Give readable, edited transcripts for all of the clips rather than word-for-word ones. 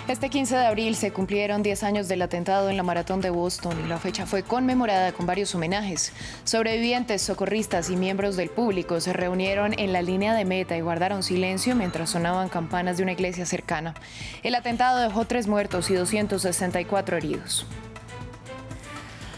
Este 15 de abril se cumplieron 10 años del atentado en la Maratón de Boston y la fecha fue conmemorada con varios homenajes. Sobrevivientes, socorristas y miembros del público se reunieron en la línea de meta y guardaron silencio mientras sonaban campanas de una iglesia cercana. El atentado dejó 3 muertos y 264 heridos.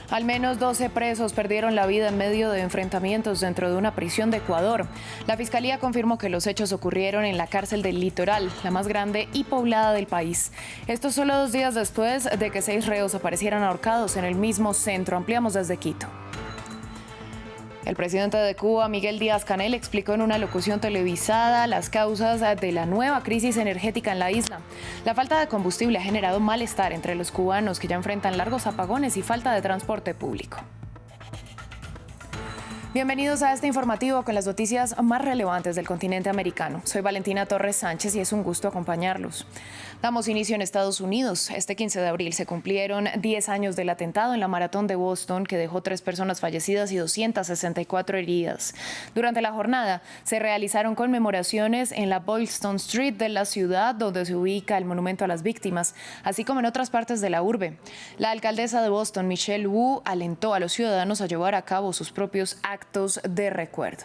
Al menos 12 presos perdieron la vida en medio de enfrentamientos dentro de una prisión de Ecuador. La Fiscalía confirmó que los hechos ocurrieron en la cárcel del Litoral, la más grande y poblada del país. Esto solo 2 días después de que 6 reos aparecieran ahorcados en el mismo centro. Ampliamos desde Quito. El presidente de Cuba, Miguel Díaz-Canel, explicó en una locución televisada las causas de la nueva crisis energética en la isla. La falta de combustible ha generado malestar entre los cubanos que ya enfrentan largos apagones y falta de transporte público. Bienvenidos a este informativo con las noticias más relevantes del continente americano. Soy Valentina Torres Sánchez y es un gusto acompañarlos. Damos inicio en Estados Unidos. Este 15 de abril se cumplieron 10 años del atentado en la Maratón de Boston que dejó 3 personas fallecidas y 264 heridas. Durante la jornada se realizaron conmemoraciones en la Boylston Street de la ciudad, donde se ubica el monumento a las víctimas, así como en otras partes de la urbe. La alcaldesa de Boston, Michelle Wu, alentó a los ciudadanos a llevar a cabo sus propios actos de recuerdo.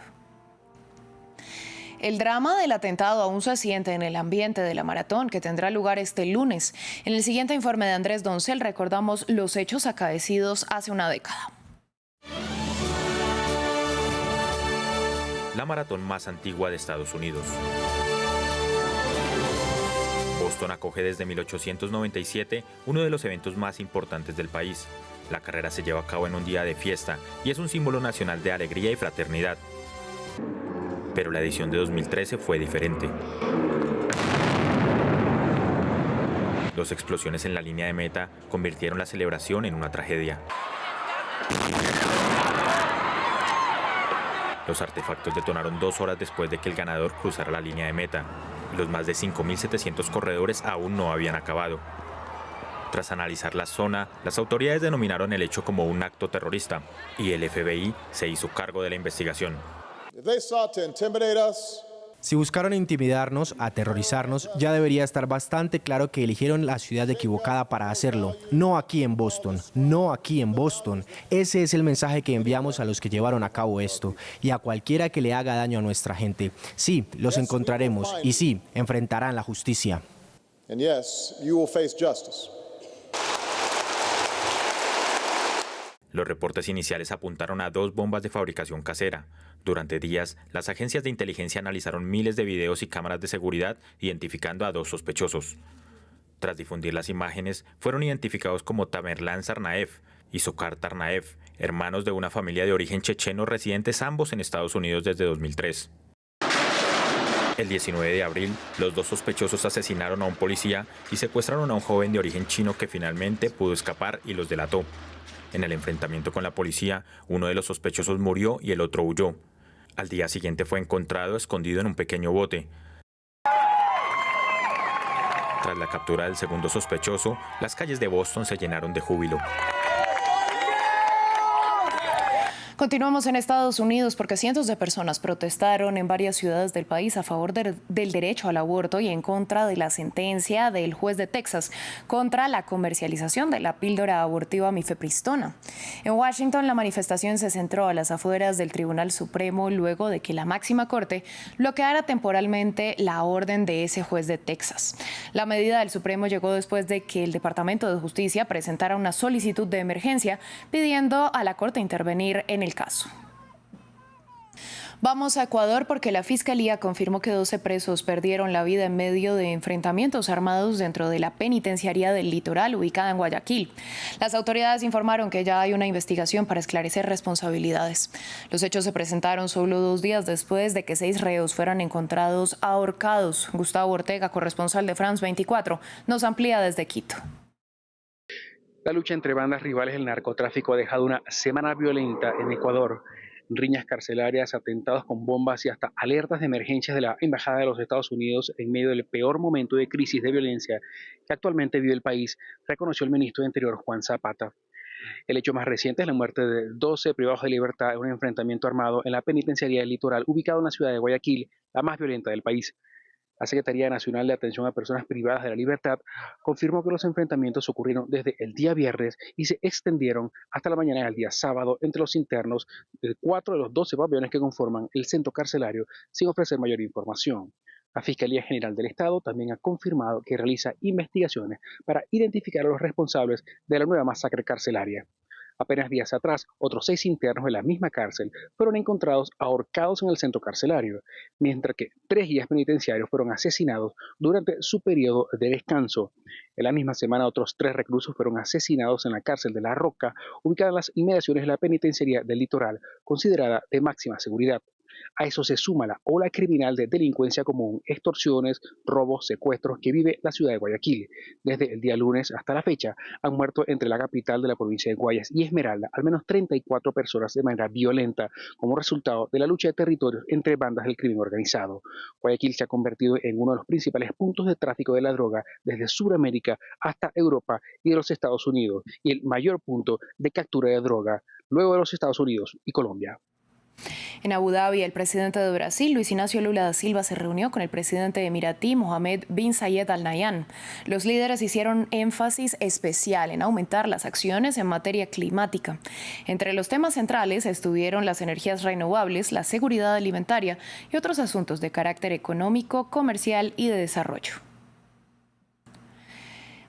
El drama del atentado aún se siente en el ambiente de la maratón que tendrá lugar este lunes. En el siguiente informe de Andrés Doncel recordamos los hechos acaecidos hace una década. La maratón más antigua de Estados Unidos. Boston acoge desde 1897 uno de los eventos más importantes del país. La carrera se lleva a cabo en un día de fiesta y es un símbolo nacional de alegría y fraternidad. Pero la edición de 2013 fue diferente. 2 explosiones en la línea de meta convirtieron la celebración en una tragedia. Los artefactos detonaron 2 horas después de que el ganador cruzara la línea de meta. Los más de 5.700 corredores aún no habían acabado. Tras analizar la zona, las autoridades denominaron el hecho como un acto terrorista y el FBI se hizo cargo de la investigación. Si buscaron intimidarnos, aterrorizarnos, ya debería estar bastante claro que eligieron la ciudad equivocada para hacerlo. No aquí en Boston, no aquí en Boston. Ese es el mensaje que enviamos a los que llevaron a cabo esto y a cualquiera que le haga daño a nuestra gente. Sí, los encontraremos y sí, enfrentarán la justicia. Los reportes iniciales apuntaron a 2 bombas de fabricación casera. Durante días, las agencias de inteligencia analizaron miles de videos y cámaras de seguridad, identificando a 2 sospechosos. Tras difundir las imágenes, fueron identificados como Tamerlan Tsarnaev y Dzhokhar Tsarnaev, hermanos de una familia de origen checheno residentes ambos en Estados Unidos desde 2003. El 19 de abril, los 2 sospechosos asesinaron a un policía y secuestraron a un joven de origen chino que finalmente pudo escapar y los delató. En el enfrentamiento con la policía, uno de los sospechosos murió y el otro huyó. Al día siguiente fue encontrado escondido en un pequeño bote. Tras la captura del segundo sospechoso, las calles de Boston se llenaron de júbilo. Continuamos en Estados Unidos porque cientos de personas protestaron en varias ciudades del país a favor del derecho al aborto y en contra de la sentencia del juez de Texas contra la comercialización de la píldora abortiva mifepristona. En Washington, la manifestación se centró a las afueras del Tribunal Supremo luego de que la máxima corte bloqueara temporalmente la orden de ese juez de Texas. La medida del Supremo llegó después de que el Departamento de Justicia presentara una solicitud de emergencia pidiendo a la corte intervenir en el caso. Vamos a Ecuador porque la Fiscalía confirmó que 12 presos perdieron la vida en medio de enfrentamientos armados dentro de la penitenciaría del Litoral ubicada en Guayaquil. Las autoridades informaron que ya hay una investigación para esclarecer responsabilidades. Los hechos se presentaron solo 2 días después de que 6 reos fueran encontrados ahorcados. Gustavo Ortega, corresponsal de France 24, nos amplía desde Quito. La lucha entre bandas rivales del narcotráfico ha dejado una semana violenta en Ecuador. Riñas carcelarias, atentados con bombas y hasta alertas de emergencias de la Embajada de los Estados Unidos en medio del peor momento de crisis de violencia que actualmente vive el país, reconoció el ministro de Interior Juan Zapata. El hecho más reciente es la muerte de 12 privados de libertad en un enfrentamiento armado en la penitenciaría del Litoral, ubicado en la ciudad de Guayaquil, la más violenta del país. La Secretaría Nacional de Atención a Personas Privadas de la Libertad confirmó que los enfrentamientos ocurrieron desde el día viernes y se extendieron hasta la mañana del día sábado entre los internos de 4 de los 12 pabellones que conforman el centro carcelario, sin ofrecer mayor información. La Fiscalía General del Estado también ha confirmado que realiza investigaciones para identificar a los responsables de la nueva masacre carcelaria. Apenas días atrás, otros 6 internos de la misma cárcel fueron encontrados ahorcados en el centro carcelario, mientras que 3 guías penitenciarios fueron asesinados durante su periodo de descanso. En la misma semana, otros 3 reclusos fueron asesinados en la cárcel de La Roca, ubicada en las inmediaciones de la penitenciaría del Litoral, considerada de máxima seguridad. A eso se suma la ola criminal de delincuencia común, extorsiones, robos, secuestros que vive la ciudad de Guayaquil. Desde el día lunes hasta la fecha han muerto entre la capital de la provincia de Guayas y Esmeralda al menos 34 personas de manera violenta como resultado de la lucha de territorios entre bandas del crimen organizado. Guayaquil se ha convertido en uno de los principales puntos de tráfico de la droga desde Sudamérica hasta Europa y de los Estados Unidos, y el mayor punto de captura de droga luego de los Estados Unidos y Colombia. En Abu Dhabi, el presidente de Brasil, Luis Ignacio Lula da Silva, se reunió con el presidente de Emiratí, Mohammed bin Zayed Al Nahyan. Los líderes hicieron énfasis especial en aumentar las acciones en materia climática. Entre los temas centrales estuvieron las energías renovables, la seguridad alimentaria y otros asuntos de carácter económico, comercial y de desarrollo.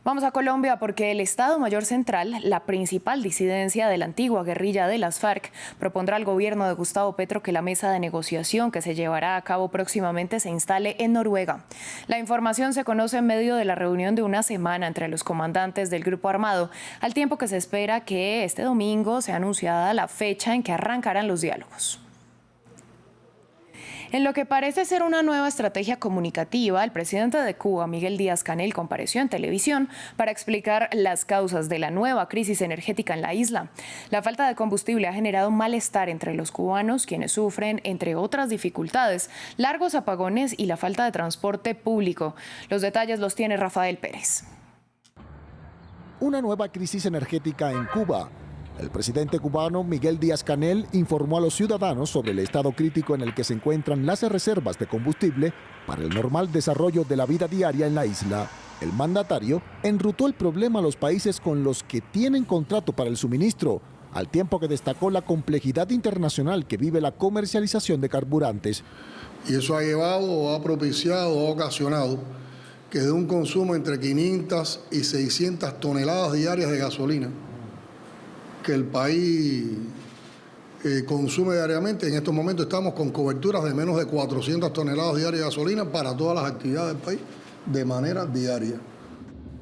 Vamos a Colombia porque el Estado Mayor Central, la principal disidencia de la antigua guerrilla de las FARC, propondrá al gobierno de Gustavo Petro que la mesa de negociación que se llevará a cabo próximamente se instale en Noruega. La información se conoce en medio de la reunión de una semana entre los comandantes del grupo armado, al tiempo que se espera que este domingo sea anunciada la fecha en que arrancarán los diálogos. En lo que parece ser una nueva estrategia comunicativa, el presidente de Cuba, Miguel Díaz-Canel, compareció en televisión para explicar las causas de la nueva crisis energética en la isla. La falta de combustible ha generado malestar entre los cubanos, quienes sufren, entre otras dificultades, largos apagones y la falta de transporte público. Los detalles los tiene Rafael Pérez. Una nueva crisis energética en Cuba. El presidente cubano Miguel Díaz-Canel informó a los ciudadanos sobre el estado crítico en el que se encuentran las reservas de combustible para el normal desarrollo de la vida diaria en la isla. El mandatario enrutó el problema a los países con los que tienen contrato para el suministro, al tiempo que destacó la complejidad internacional que vive la comercialización de carburantes. Y eso ha llevado o ha propiciado o ha ocasionado que de un consumo entre 500 y 600 toneladas diarias de gasolina que el país consume diariamente. En estos momentos estamos con coberturas de menos de 400 toneladas diarias de gasolina para todas las actividades del país de manera diaria.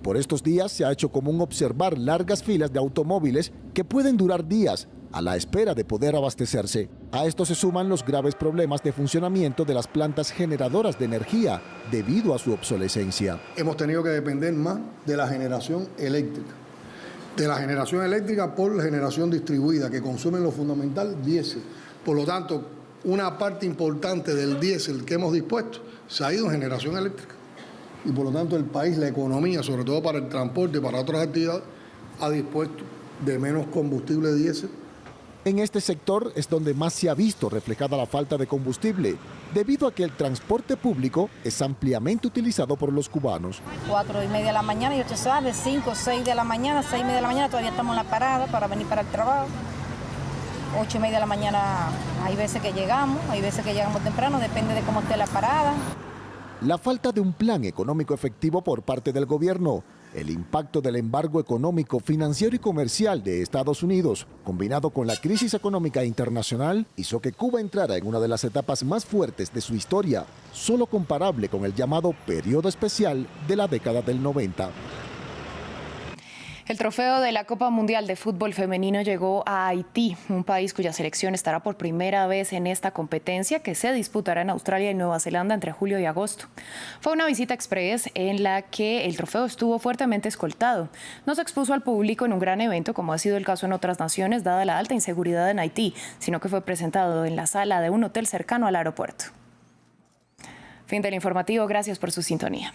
Por estos días se ha hecho común observar largas filas de automóviles que pueden durar días a la espera de poder abastecerse. A esto se suman los graves problemas de funcionamiento de las plantas generadoras de energía debido a su obsolescencia. Hemos tenido que depender más de la generación eléctrica. De la generación eléctrica por generación distribuida, que consume lo fundamental diésel. Por lo tanto, una parte importante del diésel que hemos dispuesto se ha ido en generación eléctrica. Y por lo tanto el país, la economía, sobre todo para el transporte, para otras actividades, ha dispuesto de menos combustible diésel. En este sector es donde más se ha visto reflejada la falta de combustible, debido a que el transporte público es ampliamente utilizado por los cubanos. 4:30 de la mañana, y usted sabe, 5, 6 de la mañana, 6:30 de la mañana, todavía estamos en la parada para venir para el trabajo. 8:30 de la mañana hay veces que llegamos temprano, depende de cómo esté la parada. La falta de un plan económico efectivo por parte del gobierno, el impacto del embargo económico, financiero y comercial de Estados Unidos, combinado con la crisis económica internacional, hizo que Cuba entrara en una de las etapas más fuertes de su historia, solo comparable con el llamado periodo especial de la década del 90. El trofeo de la Copa Mundial de Fútbol Femenino llegó a Haití, un país cuya selección estará por primera vez en esta competencia que se disputará en Australia y Nueva Zelanda entre julio y agosto. Fue una visita express en la que el trofeo estuvo fuertemente escoltado. No se expuso al público en un gran evento, como ha sido el caso en otras naciones, dada la alta inseguridad en Haití, sino que fue presentado en la sala de un hotel cercano al aeropuerto. Fin del informativo, gracias por su sintonía.